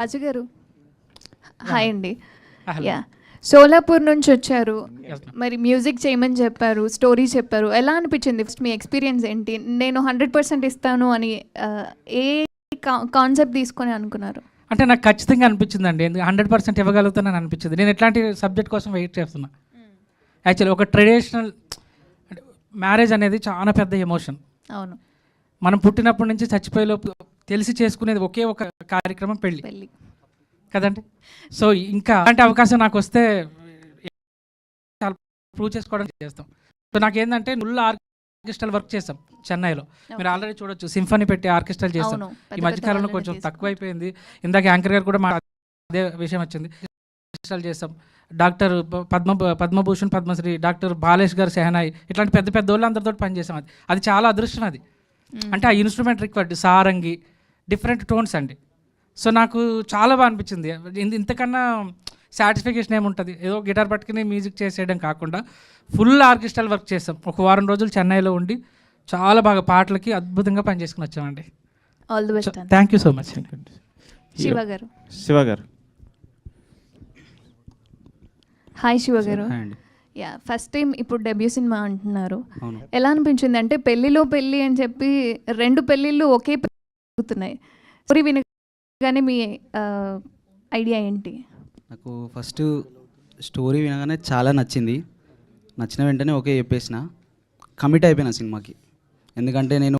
రాజు గారు హాయ్ అండి. యా, సోలాపూర్ నుంచి వచ్చారు. మరి మ్యూజిక్ చేయమని చెప్పారు, స్టోరీ చెప్పారు. ఎలా అనిపించింది? ఫస్ట్ మీ ఎక్స్పీరియన్స్ ఏంటి? నేను 100% ఇస్తాను అని ఏ కాన్సెప్ట్ తీసుకొని అనుకున్నారు? అంటే నాకు ఖచ్చితంగా అనిపించిందండి, 100% ఇవ్వగలుగుతానని అనిపించింది. నేను ఎట్లాంటి సబ్జెక్ట్ కోసం వెయిట్ చేస్తున్నా. యాక్చువల్లీ ఒక ట్రెడిషనల్ మ్యారేజ్ అనేది చాలా పెద్ద ఎమోషన్. అవును, మనం పుట్టినప్పటి నుంచి చచ్చిపోయేలోపు తెలిసి చేసుకునేది ఒకే ఒక కార్యక్రమం, పెళ్ళి కదండి. సో ఇంకా అలాంటి అవకాశం నాకు వస్తే చాలా ప్రూవ్ చేసుకోవడానికి చేస్తాం. సో నాకేంటంటే ఫుల్ ఆర్కెస్ట్రల్ వర్క్ చేస్తాం చెన్నైలో. మీరు ఆల్రెడీ చూడొచ్చు, సింఫనీ పెట్టి ఆర్కెస్ట్రాలు చేస్తాం. ఈ మధ్యకాలంలో కొంచెం తక్కువైపోయింది. ఇందాక యాంకర్ గారు కూడా మా అదే విషయం వచ్చింది. ఆర్కెస్ట్రాలు చేస్తాం. డాక్టర్ పద్మభూషణ్, పద్మశ్రీ డాక్టర్ బాలేష్ గారు, సెహనాయి, ఇట్లాంటి పెద్ద పెద్ద వాళ్ళు అందరితో పనిచేసాం. అది చాలా అదృష్టం. అది అంటే ఆ instrument required Sarangi, different tones అండి. సో నాకు చాలా బాగా అనిపించింది. ఇంతకన్నా సాటిస్ఫికేషన్ ఏముంటుంది? ఏదో గిటార్ పట్టుకుని మ్యూజిక్ చేసేయడం కాకుండా ఫుల్ ఆర్కెస్ట్రల్ వర్క్ చేస్తాం. ఒక వారం రోజులు చెన్నైలో ఉండి చాలా బాగా పాటలకి అద్భుతంగా పనిచేసుకుని వచ్చామండి. All the best. Thank you so much. Shiva గారు హాయ్ శివ గారు. యా, ఫస్ట్ టైం ఇప్పుడు డెబ్యూ సినిమా అంటున్నారు. ఎలా అనిపించింది? అంటే పెళ్ళిలో పెళ్ళి అని చెప్పి 2 పెళ్ళిళ్ళు ఒకే పెరుగుతున్నాయి. స్టోరీ వినగానే మీ ఐడియా ఏంటి? నాకు ఫస్ట్ స్టోరీ వినగానే చాలా నచ్చింది. నచ్చిన వెంటనే ఓకే చెప్పేసిన, కమిట్ అయిపోయిన సినిమాకి. ఎందుకంటే నేను